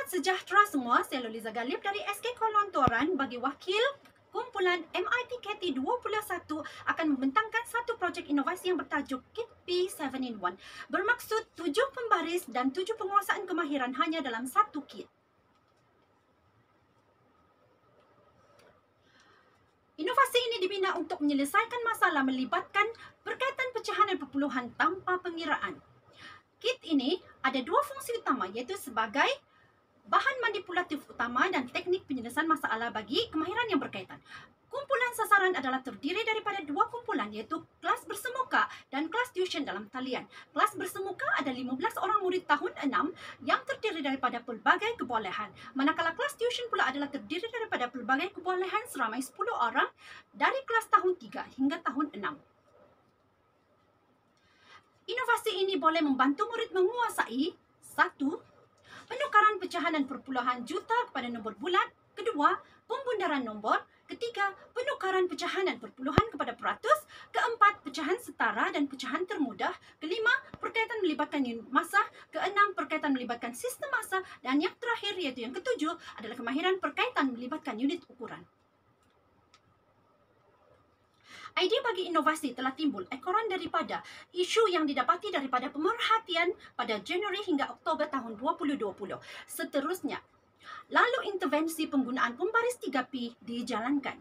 Salam sejahtera semua, saya Loliza Galib dari SK Kolontoran bagi wakil kumpulan MIPKT 21 akan membentangkan satu projek inovasi yang bertajuk Kit P7-in-1 bermaksud 7 pembaris dan 7 penguasaan kemahiran hanya dalam satu kit. Inovasi ini dibina untuk menyelesaikan masalah melibatkan berkaitan pecahan dan perpuluhan tanpa pengiraan. Kit ini ada dua fungsi utama, iaitu sebagai bahan manipulatif utama dan teknik penyelesaian masalah bagi kemahiran yang berkaitan. Kumpulan sasaran adalah terdiri daripada dua kumpulan, iaitu kelas bersemuka dan kelas tuition dalam talian. Kelas bersemuka ada 15 orang murid tahun 6 yang terdiri daripada pelbagai kebolehan. Manakala kelas tuition pula adalah terdiri daripada pelbagai kebolehan seramai 10 orang dari kelas tahun 3 hingga tahun 6. Inovasi ini boleh membantu murid menguasai 1. Penukaran pecahan dan perpuluhan juta kepada nombor bulat. Kedua, pembundaran nombor. Ketiga, penukaran pecahan dan perpuluhan kepada peratus. Keempat, pecahan setara dan pecahan termudah. Kelima, perkaitan melibatkan unit massa. Keenam, perkaitan melibatkan sistem massa. Dan yang terakhir, iaitu yang ketujuh, adalah kemahiran perkaitan melibatkan unit ukuran. Idea bagi inovasi telah timbul ekoran daripada isu yang didapati daripada pemerhatian pada Januari hingga Oktober tahun 2020. Seterusnya, lalu intervensi penggunaan pembaris 3P dijalankan.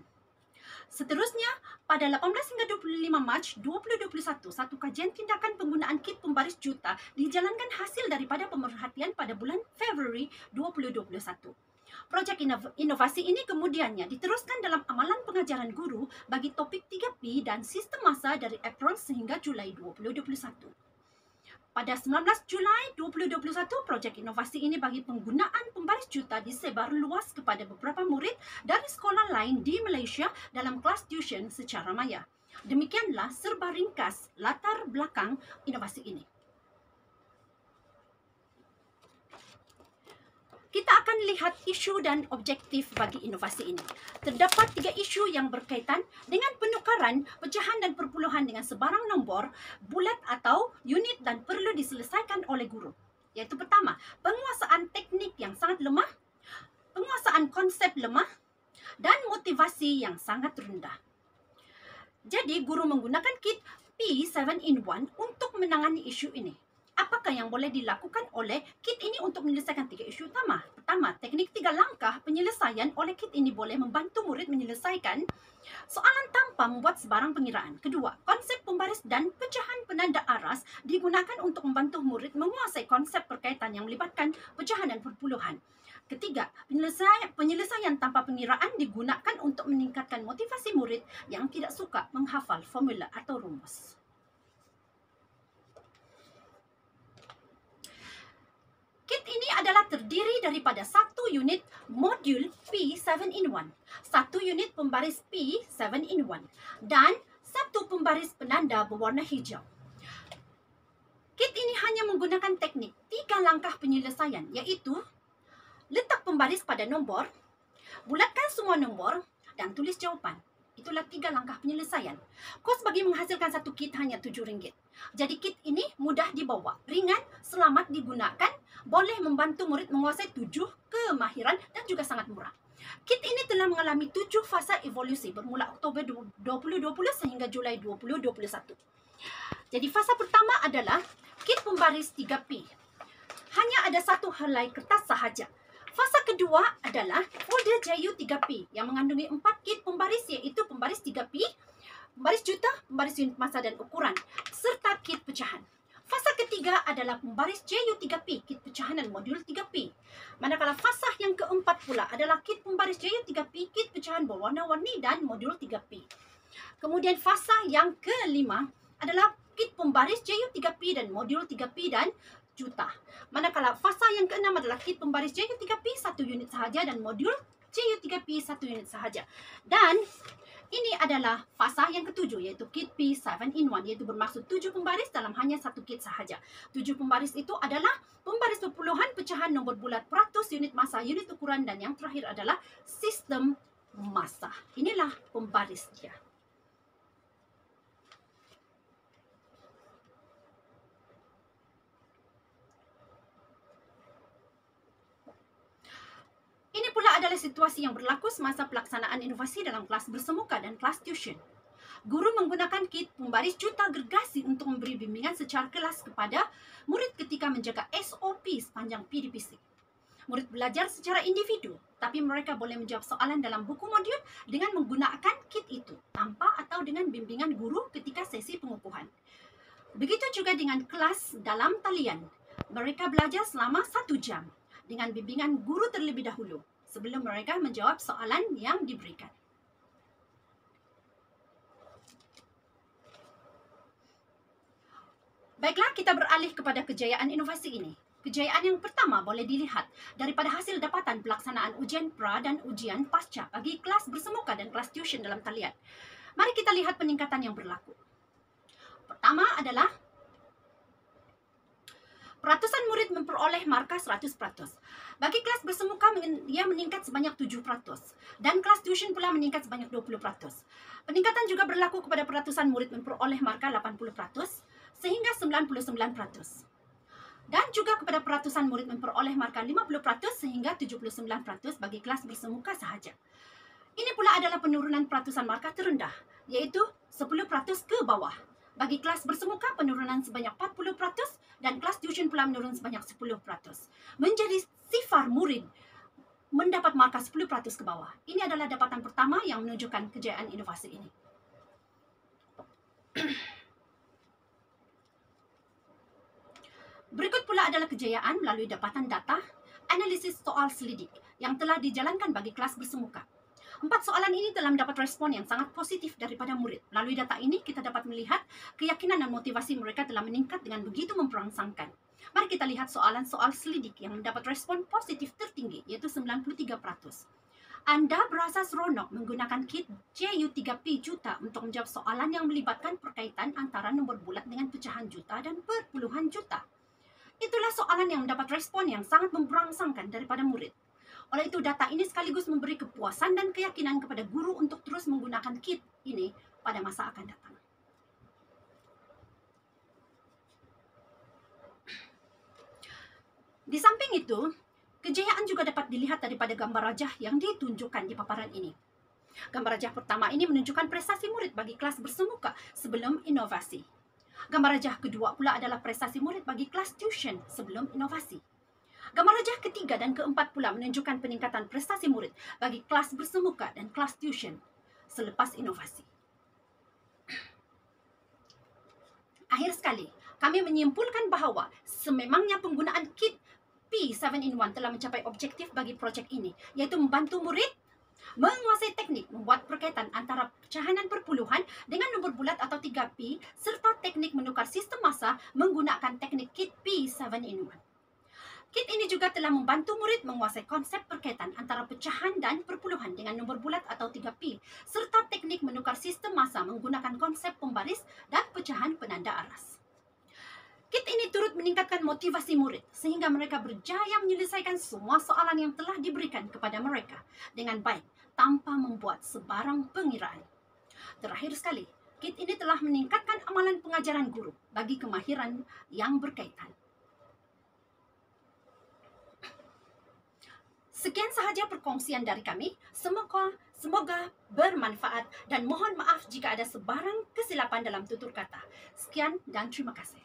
Seterusnya, pada 18 hingga 25 Mac 2021, satu kajian tindakan penggunaan kit pembaris juta dijalankan hasil daripada pemerhatian pada bulan Februari 2021. Projek inovasi ini kemudiannya diteruskan dalam amalan pengajaran guru bagi topik 3P dan sistem massa dari April sehingga Julai 2021. Pada 19 Julai 2021, projek inovasi ini bagi penggunaan pembaris juta disebar luas kepada beberapa murid dari sekolah lain di Malaysia dalam kelas tuition secara maya. Demikianlah serba ringkas latar belakang inovasi ini. Kita akan lihat isu dan objektif bagi inovasi ini. Terdapat 3 isu yang berkaitan dengan penukaran pecahan dan perpuluhan dengan sebarang nombor bulat atau unit dan perlu diselesaikan oleh guru. Iaitu pertama, penguasaan teknik yang sangat lemah, penguasaan konsep lemah, dan motivasi yang sangat rendah. Jadi, guru menggunakan kit P7-in-1 untuk menangani isu ini. Apakah yang boleh dilakukan oleh kit ini untuk menyelesaikan 3 isu utama? Pertama, teknik 3 langkah penyelesaian oleh kit ini boleh membantu murid menyelesaikan soalan tanpa membuat sebarang pengiraan. Kedua, konsep pembaris dan pecahan penanda aras digunakan untuk membantu murid menguasai konsep perkaitan yang melibatkan pecahan dan perpuluhan. Ketiga, penyelesaian tanpa pengiraan digunakan untuk meningkatkan motivasi murid yang tidak suka menghafal formula atau rumus. Kit ini adalah terdiri daripada satu unit modul P7-in-1, satu unit pembaris P7-in-1, dan satu pembaris penanda berwarna hijau. Kit ini hanya menggunakan teknik 3 langkah penyelesaian, iaitu letak pembaris pada nombor, bulatkan semua nombor, dan tulis jawapan. Itulah 3 langkah penyelesaian. Kos bagi menghasilkan satu kit hanya RM7. Jadi kit ini mudah dibawa, ringan, selamat digunakan, boleh membantu murid menguasai 7 kemahiran dan juga sangat murah. Kit ini telah mengalami 7 fasa evolusi bermula Oktober 2020 sehingga Julai 2021. Jadi fasa pertama adalah kit pembaris 3P. Hanya ada satu helai kertas sahaja. Fasa kedua adalah folder JU3P yang mengandungi 4 kit pembaris, iaitu pembaris 3P, pembaris juta, pembaris unit massa dan ukuran, serta kit pecahan. Fasa ketiga adalah pembaris JU3P, kit pecahan dan modul 3P. Manakala fasa yang keempat pula adalah kit pembaris JU3P, kit pecahan berwarna-warni dan modul 3P. Kemudian fasa yang kelima adalah kit pembaris JU3P dan modul 3P dan juta. Manakala fasa yang keenam adalah kit pembaris JU3P 1 unit sahaja dan modul JU3P 1 unit sahaja. Dan ini adalah fasa yang ketujuh, iaitu kit P7-in-1, iaitu bermaksud 7 pembaris dalam hanya satu kit sahaja. 7 pembaris itu adalah pembaris perpuluhan, pecahan, nombor bulat, peratus, unit massa, unit ukuran, dan yang terakhir adalah sistem massa. Inilah pembaris dia. pula adalah situasi yang berlaku semasa pelaksanaan inovasi dalam kelas bersemuka dan kelas tuition. Guru menggunakan kit pembaris juta gergasi untuk memberi bimbingan secara kelas kepada murid ketika menjaga SOP sepanjang PDPC. Murid belajar secara individu, tapi mereka boleh menjawab soalan dalam buku modul dengan menggunakan kit itu, tanpa atau dengan bimbingan guru ketika sesi pengukuhan. Begitu juga dengan kelas dalam talian. Mereka belajar selama 1 jam dengan bimbingan guru terlebih dahulu sebelum mereka menjawab soalan yang diberikan. Baiklah, kita beralih kepada kejayaan inovasi ini. Kejayaan yang pertama boleh dilihat daripada hasil dapatan pelaksanaan ujian pra dan ujian pasca bagi kelas bersemuka dan kelas tuition dalam talian. Mari kita lihat peningkatan yang berlaku. Pertama adalah peratusan murid memperoleh markah 100%. Bagi kelas bersemuka, ia meningkat sebanyak 7%. Dan kelas tuition pula meningkat sebanyak 20%. Peningkatan juga berlaku kepada peratusan murid memperoleh markah 80%, sehingga 99%. Dan juga kepada peratusan murid memperoleh markah 50% sehingga 79% bagi kelas bersemuka sahaja. Ini pula adalah penurunan peratusan markah terendah, iaitu 10% ke bawah. Bagi kelas bersemuka, penurunan sebanyak 40% dan kelas tuition pula menurun sebanyak 10%. Menjadi sifar murid mendapat markah 10% ke bawah. Ini adalah dapatan pertama yang menunjukkan kejayaan inovasi ini. Berikut pula adalah kejayaan melalui dapatan data analisis soal selidik yang telah dijalankan bagi kelas bersemuka. 4 soalan ini telah mendapat respon yang sangat positif daripada murid. Melalui data ini, kita dapat melihat keyakinan dan motivasi mereka telah meningkat dengan begitu memperangsangkan. Mari kita lihat soalan-soal selidik yang mendapat respon positif tertinggi, yaitu 93%. Anda berasa seronok menggunakan kit JU3P juta untuk menjawab soalan yang melibatkan perkaitan antara nombor bulat dengan pecahan juta dan perpuluhan juta. Itulah soalan yang mendapat respon yang sangat memperangsangkan daripada murid. Oleh itu, data ini sekaligus memberi kepuasan dan keyakinan kepada guru untuk terus menggunakan kit ini pada masa akan datang. Di samping itu, kejayaan juga dapat dilihat daripada gambar rajah yang ditunjukkan di paparan ini. Gambar rajah pertama ini menunjukkan prestasi murid bagi kelas bersemuka sebelum inovasi. Gambar rajah kedua pula adalah prestasi murid bagi kelas tuition sebelum inovasi. Gambar rajah ketiga dan keempat pula menunjukkan peningkatan prestasi murid bagi kelas bersemuka dan kelas tuition selepas inovasi. Akhir sekali, kami menyimpulkan bahawa sememangnya penggunaan kit P7-in-1 telah mencapai objektif bagi projek ini, iaitu membantu murid menguasai teknik membuat perkaitan antara pecahan dan perpuluhan dengan nombor bulat atau 3P serta teknik menukar sistem massa menggunakan teknik kit P7-in-1. Kit ini juga telah membantu murid menguasai konsep perkaitan antara pecahan dan perpuluhan dengan nombor bulat atau 3P serta teknik menukar sistem massa menggunakan konsep pembaris dan pecahan penanda aras. Kit ini turut meningkatkan motivasi murid sehingga mereka berjaya menyelesaikan semua soalan yang telah diberikan kepada mereka dengan baik tanpa membuat sebarang pengiraan. Terakhir sekali, kit ini telah meningkatkan amalan pengajaran guru bagi kemahiran yang berkaitan. Sekian sahaja perkongsian dari kami. Semoga bermanfaat dan mohon maaf jika ada sebarang kesilapan dalam tutur kata. Sekian dan terima kasih.